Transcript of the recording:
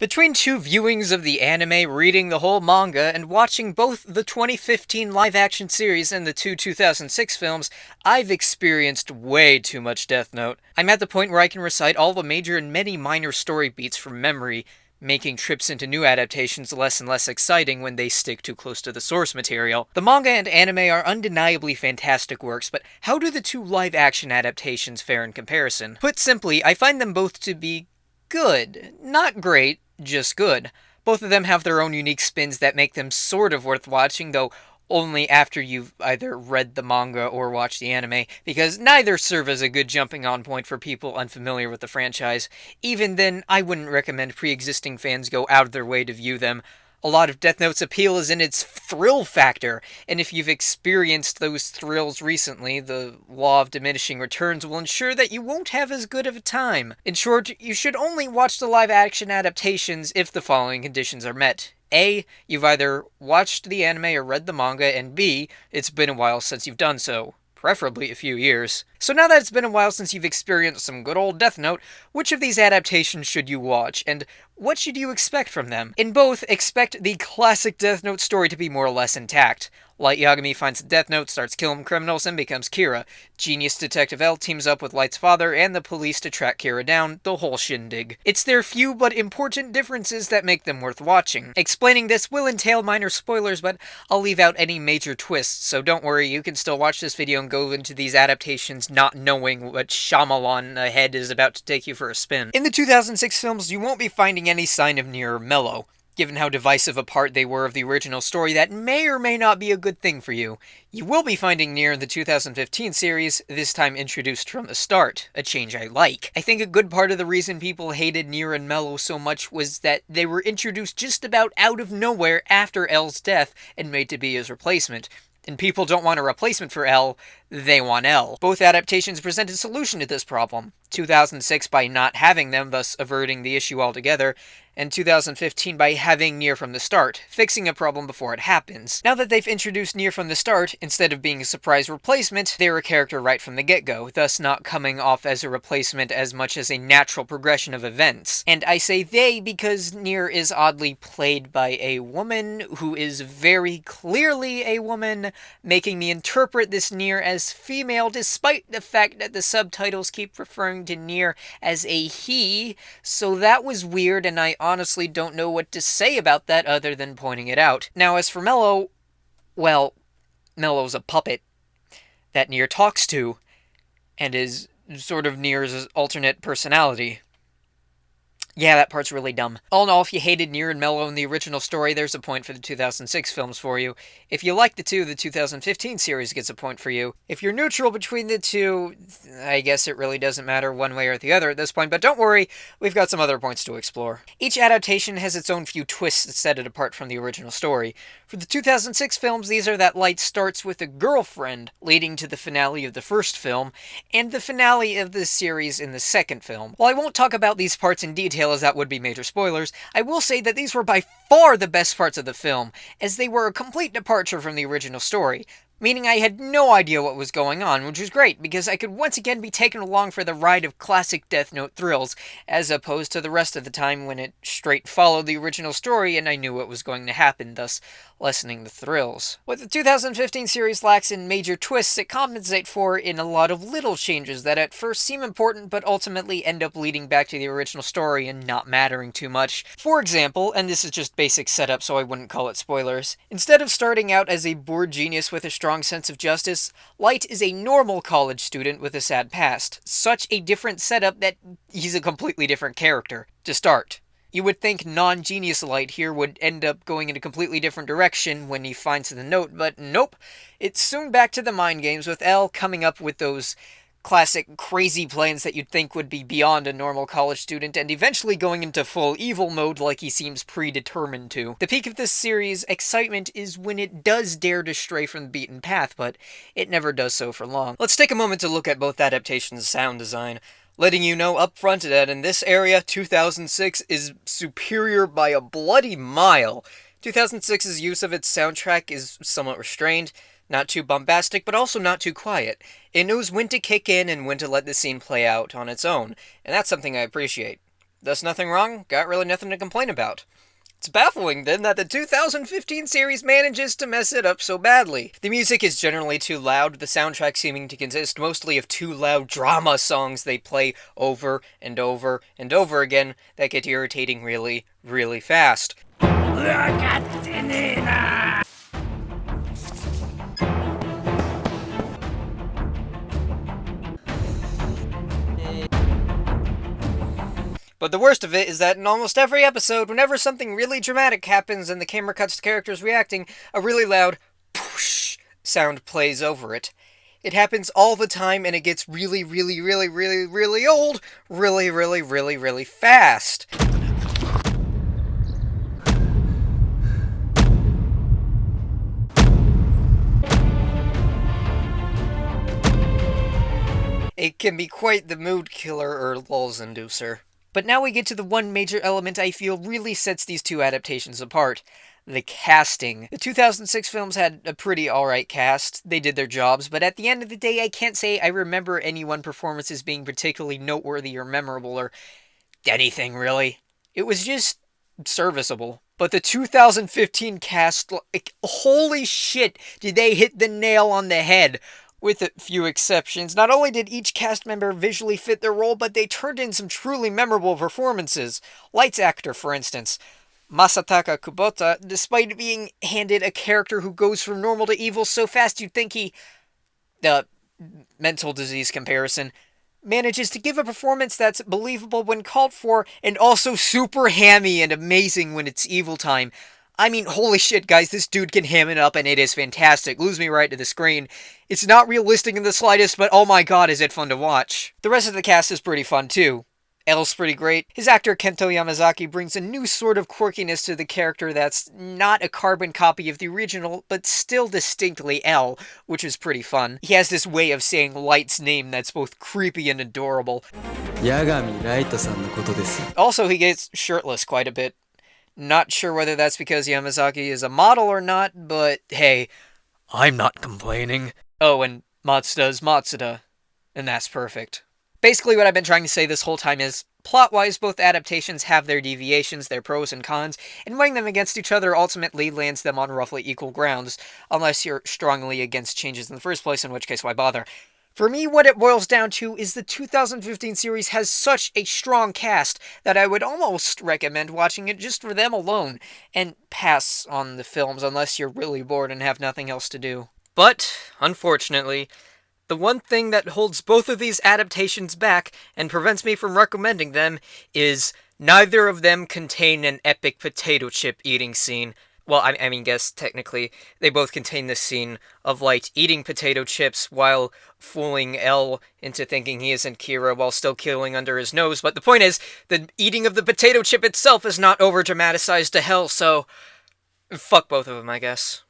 Between two viewings of the anime, reading the whole manga, and watching both the 2015 live-action series and the two 2006 films, I've experienced way too much Death Note. I'm at the point where I can recite all the major and many minor story beats from memory, making trips into new adaptations less and less exciting when they stick too close to the source material. The manga and anime are undeniably fantastic works, but how do the two live-action adaptations fare in comparison? Put simply, I find them both to be good. Not great, just good. Both of them have their own unique spins that make them sort of worth watching, though only after you've either read the manga or watched the anime, because neither serve as a good jumping on point for people unfamiliar with the franchise. Even then, I wouldn't recommend pre-existing fans go out of their way to view them. A lot of Death Note's appeal is in its thrill factor, and if you've experienced those thrills recently, the law of diminishing returns will ensure that you won't have as good of a time. In short, you should only watch the live-action adaptations if the following conditions are met. A. You've either watched the anime or read the manga, and B. It's been a while since you've done so. Preferably a few years. So now that it's been a while since you've experienced some good old Death Note, which of these adaptations should you watch, and what should you expect from them? In both, expect the classic Death Note story to be more or less intact. Light Yagami finds the Death Note, starts killing criminals, and becomes Kira. Genius Detective L teams up with Light's father and the police to track Kira down, the whole shindig. It's their few but important differences that make them worth watching. Explaining this will entail minor spoilers, but I'll leave out any major twists, so don't worry, you can still watch this video and go into these adaptations not knowing what Shyamalan ahead is about to take you for a spin. In the 2006 films, you won't be finding any sign of Nier or Mello. Given how divisive a part they were of the original story, that may or may not be a good thing for you. You will be finding Nier in the 2015 series, this time introduced from the start, a change I like. I think a good part of the reason people hated Nier and Mello so much was that they were introduced just about out of nowhere after L's death and made to be his replacement. And people don't want a replacement for L, they want L. Both adaptations present a solution to this problem. 2006 by not having them, thus averting the issue altogether, and 2015 by having Nier from the start, fixing a problem before it happens. Now that they've introduced Nier from the start, instead of being a surprise replacement, they're a character right from the get-go, thus not coming off as a replacement as much as a natural progression of events. And I say they because Nier is oddly played by a woman who is very clearly a woman, making me interpret this Nier as female despite the fact that the subtitles keep referring to Nier as a he, so that was weird and I honestly don't know what to say about that other than pointing it out. Now as for Mello, well, Mello's a puppet that Nier talks to, and is sort of Nier's alternate personality. Yeah, that part's really dumb. All in all, if you hated Nier and Mello in the original story, there's a point for the 2006 films for you. If you like the two, the 2015 series gets a point for you. If you're neutral between the two, I guess it really doesn't matter one way or the other at this point, but don't worry, we've got some other points to explore. Each adaptation has its own few twists that set it apart from the original story. For the 2006 films, these are that Light starts with a girlfriend, leading to the finale of the first film, and the finale of the series in the second film. While I won't talk about these parts in detail, as that would be major spoilers, I will say that these were by far the best parts of the film, as they were a complete departure from the original story, meaning I had no idea what was going on, which was great, because I could once again be taken along for the ride of classic Death Note thrills, as opposed to the rest of the time when it straight followed the original story and I knew what was going to happen, thus lessening the thrills. What the 2015 series lacks in major twists, it compensates for in a lot of little changes that at first seem important but ultimately end up leading back to the original story and not mattering too much. For example, and this is just basic setup so I wouldn't call it spoilers, instead of starting out as a bored genius with a strong sense of justice, Light is a normal college student with a sad past. Such a different setup that he's a completely different character, to start. You would think non-genius Light here would end up going in a completely different direction when he finds the note, but nope. It's soon back to the mind games, with L coming up with those classic crazy plans that you'd think would be beyond a normal college student, and eventually going into full evil mode like he seems predetermined to. The peak of this series' excitement is when it does dare to stray from the beaten path, but it never does so for long. Let's take a moment to look at both adaptations' sound design, letting you know up front that in this area, 2006 is superior by a bloody mile. 2006's use of its soundtrack is somewhat restrained, not too bombastic, but also not too quiet. It knows when to kick in and when to let the scene play out on its own, and that's something I appreciate. Thus nothing wrong, got really nothing to complain about. It's baffling, then, that the 2015 series manages to mess it up so badly. The music is generally too loud, the soundtrack seeming to consist mostly of too loud drama songs they play over and over and over again that get irritating really, really fast. But the worst of it is that in almost every episode, whenever something really dramatic happens and the camera cuts to characters reacting, a really loud poosh sound plays over it. It happens all the time and it gets really, really, really, really, really old really, really, really, really fast. It can be quite the mood killer or lulz inducer. But now we get to the one major element I feel really sets these two adaptations apart. The casting. The 2006 films had a pretty alright cast, they did their jobs, but at the end of the day I can't say I remember any one performance as being particularly noteworthy or memorable or anything really. It was just serviceable. But the 2015 cast, like, holy shit, did they hit the nail on the head. With a few exceptions, not only did each cast member visually fit their role, but they turned in some truly memorable performances. Lights actor, for instance, Masataka Kubota, despite being handed a character who goes from normal to evil so fast you'd think he... mental disease comparison, manages to give a performance that's believable when called for, and also super hammy and amazing when it's evil time. I mean, holy shit, guys, this dude can ham it up, and it is fantastic. Lose me right to the screen. It's not realistic in the slightest, but oh my god, is it fun to watch. The rest of the cast is pretty fun, too. L's pretty great. His actor Kento Yamazaki brings a new sort of quirkiness to the character that's not a carbon copy of the original, but still distinctly L, which is pretty fun. He has this way of saying Light's name that's both creepy and adorable. Also, he gets shirtless quite a bit. Not sure whether that's because Yamazaki is a model or not, but hey, I'm not complaining. Oh, and Matsuda's Matsuda, and that's perfect. Basically what I've been trying to say this whole time is, plot-wise, both adaptations have their deviations, their pros and cons, and weighing them against each other ultimately lands them on roughly equal grounds, unless you're strongly against changes in the first place, in which case why bother. For me, what it boils down to is the 2015 series has such a strong cast that I would almost recommend watching it just for them alone, and pass on the films unless you're really bored and have nothing else to do. But, unfortunately, the one thing that holds both of these adaptations back and prevents me from recommending them is neither of them contain an epic potato chip eating scene. Well, I mean, guess technically, they both contain this scene of Light eating potato chips while fooling L into thinking he isn't Kira while still killing under his nose. But the point is, the eating of the potato chip itself is not over-dramatized to hell, so fuck both of them, I guess.